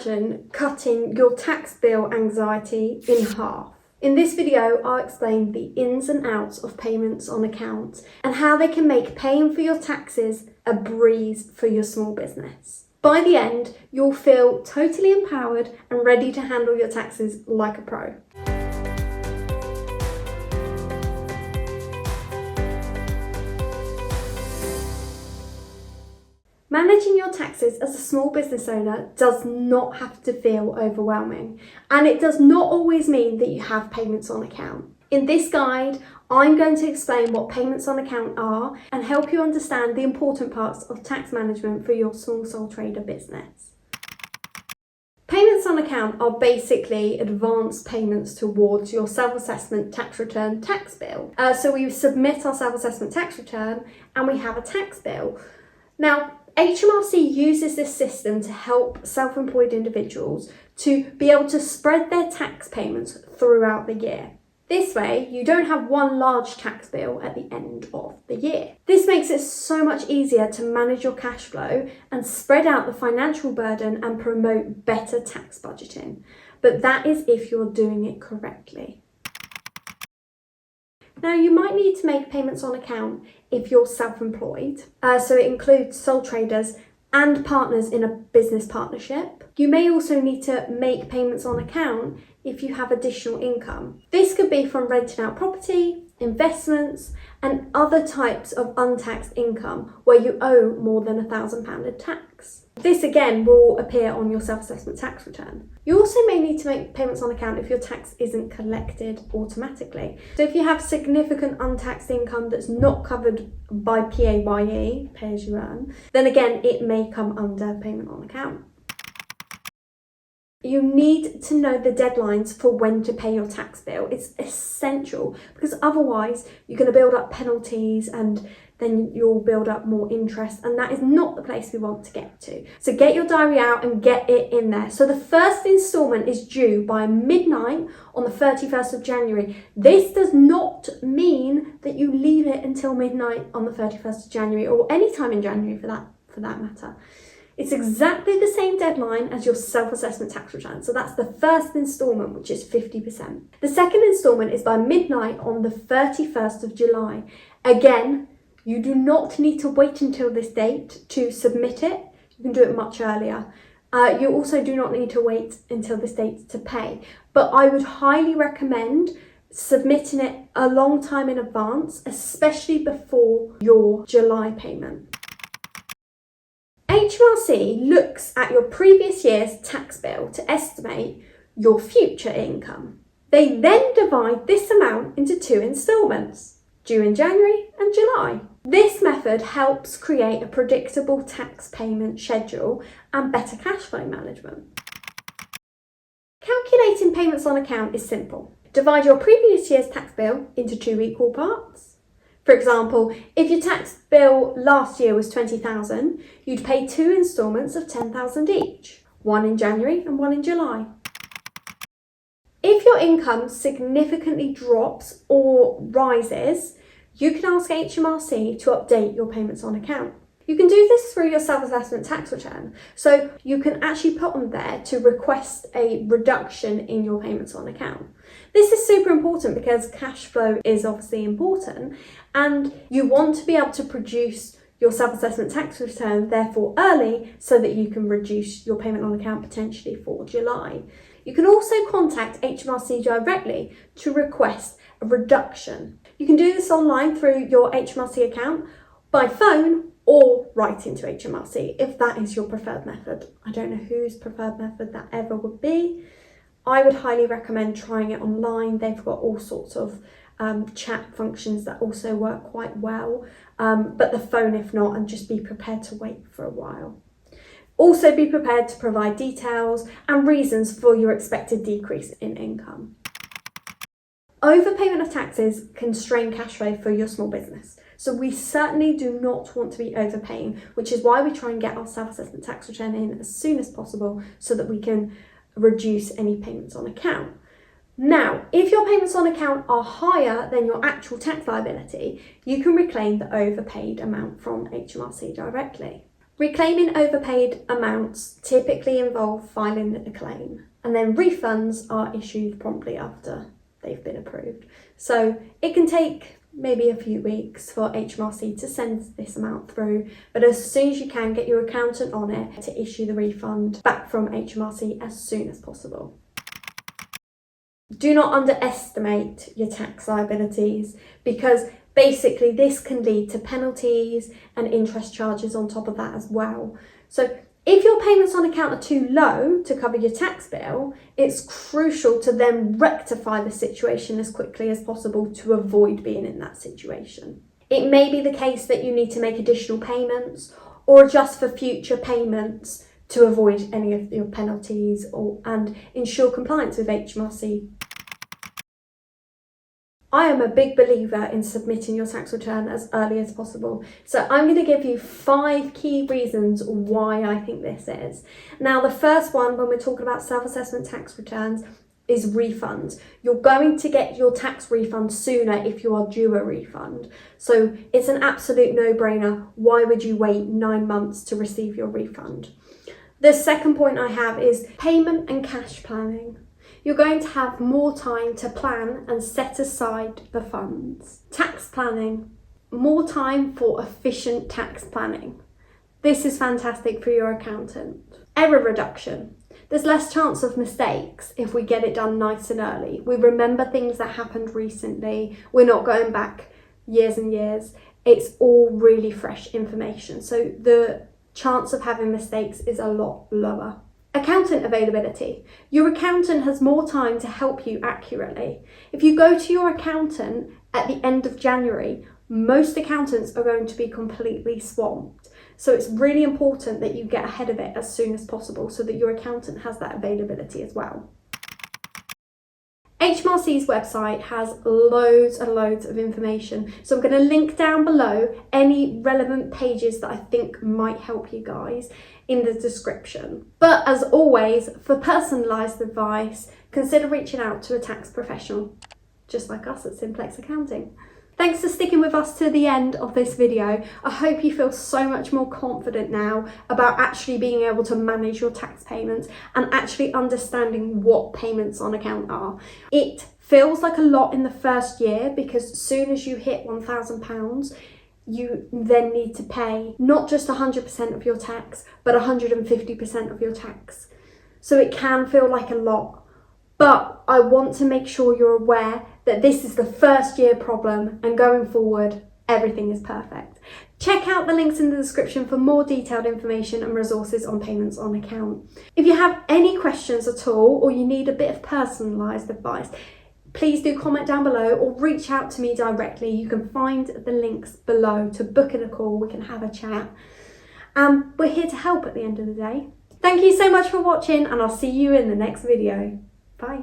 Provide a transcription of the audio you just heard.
imagine cutting your tax bill anxiety in half? In this video, I'll explain the ins and outs of payments on account and how they can make paying for your taxes a breeze for your small business. By the end, you'll feel totally empowered and ready to handle your taxes like a pro. Managing your taxes as a small business owner does not have to feel overwhelming, and it does not always mean that you have payments on account. In this guide, I'm going to explain what payments on account are and help you understand the important parts of tax management for your small sole trader business. Payments on account are basically advance payments towards your self-assessment tax return tax bill. So we submit our self-assessment tax return and we have a tax bill. Now, HMRC uses this system to help self-employed individuals to be able to spread their tax payments throughout the year. This way, you don't have one large tax bill at the end of the year. This makes it so much easier to manage your cash flow and spread out the financial burden and promote better tax budgeting. But that is if you're doing it correctly. Now, you might need to make payments on account if you're self-employed, so it includes sole traders and partners in a business partnership. You may also need to make payments on account if you have additional income. This could be from renting out property, investments, and other types of untaxed income where you owe more than £1,000 in tax. This again will appear on your self-assessment tax return. You also may need to make payments on account if your tax isn't collected automatically. So if you have significant untaxed income that's not covered by PAYE, pay as you earn, then again it may come under payment on account. You need to know the deadlines for when to pay your tax bill. It's essential because otherwise you're going to build up penalties and then you'll build up more interest, and that is not the place we want to get to. So get your diary out and get it in there. So the first instalment is due by midnight on the 31st of January. This does not mean that you leave it until midnight on the 31st of January or any time in January for that matter. It's exactly the same deadline as your self-assessment tax return. So that's the first instalment, which is 50%. The second instalment is by midnight on the 31st of July. Again, you do not need to wait until this date to submit it. You can do it much earlier. You also do not need to wait until this date to pay. But I would highly recommend submitting it a long time in advance, especially before your July payment. HMRC looks at your previous year's tax bill to estimate your future income. They then divide this amount into two instalments, due in January and July. This method helps create a predictable tax payment schedule and better cash flow management. Calculating payments on account is simple. Divide your previous year's tax bill into two equal parts. For example, if your tax bill last year was $20,000, you'd pay two instalments of $10,000 each, one in January and one in July. If your income significantly drops or rises, you can ask HMRC to update your payments on account. You can do this through your self-assessment tax return. So you can actually put on there to request a reduction in your payments on account. This is super important because cash flow is obviously important and you want to be able to produce your self-assessment tax return therefore early so that you can reduce your payment on account potentially for July. You can also contact HMRC directly to request a reduction. You can do this online through your HMRC account, by phone, or write into HMRC if that is your preferred method. I don't know whose preferred method that ever would be. I would highly recommend trying it online. They've got all sorts of chat functions that also work quite well, but the phone if not, and just be prepared to wait for a while. Also be prepared to provide details and reasons for your expected decrease in income. Overpayment of taxes can strain cash flow for your small business. So we certainly do not want to be overpaying, which is why we try and get our self-assessment tax return in as soon as possible so that we can reduce any payments on account. Now, if your payments on account are higher than your actual tax liability, you can reclaim the overpaid amount from HMRC directly. Reclaiming overpaid amounts typically involve filing a claim, and then refunds are issued promptly after they've been approved. So it can take maybe a few weeks for HMRC to send this amount through, but as soon as you can, get your accountant on it to issue the refund back from HMRC as soon as possible. Do not underestimate your tax liabilities, because basically this can lead to penalties and interest charges on top of that as well. So if your payments on account are too low to cover your tax bill, it's crucial to then rectify the situation as quickly as possible to avoid being in that situation. It may be the case that you need to make additional payments or adjust for future payments to avoid any of your penalties and ensure compliance with HMRC. I am a big believer in submitting your tax return as early as possible. So I'm going to give you 5 key reasons why I think this is. Now, the first one, when we're talking about self-assessment tax returns, is refunds. You're going to get your tax refund sooner if you are due a refund. So it's an absolute no-brainer. Why would you wait 9 months to receive your refund? The second point I have is payment and cash planning. You're going to have more time to plan and set aside the funds. Tax planning, more time for efficient tax planning. This is fantastic for your accountant. Error reduction. There's less chance of mistakes if we get it done nice and early. We remember things that happened recently. We're not going back years and years. It's all really fresh information. So the chance of having mistakes is a lot lower. Accountant availability. Your accountant has more time to help you accurately. If you go to your accountant at the end of January, most accountants are going to be completely swamped. So it's really important that you get ahead of it as soon as possible so that your accountant has that availability as well. HMRC's website has loads and loads of information, so I'm going to link down below any relevant pages that I think might help you guys in the description. But as always, for personalised advice, consider reaching out to a tax professional, just like us at Simplex Accounting. Thanks for sticking with us to the end of this video. I hope you feel so much more confident now about actually being able to manage your tax payments and actually understanding what payments on account are. It feels like a lot in the first year because as soon as you hit £1,000, you then need to pay not just 100% of your tax, but 150% of your tax. So it can feel like a lot. But I want to make sure you're aware that this is the first year problem and going forward, everything is perfect. Check out the links in the description for more detailed information and resources on payments on account. If you have any questions at all or you need a bit of personalised advice, please do comment down below or reach out to me directly. You can find the links below to book in a call. We can have a chat. We're here to help at the end of the day. Thank you so much for watching and I'll see you in the next video. Bye.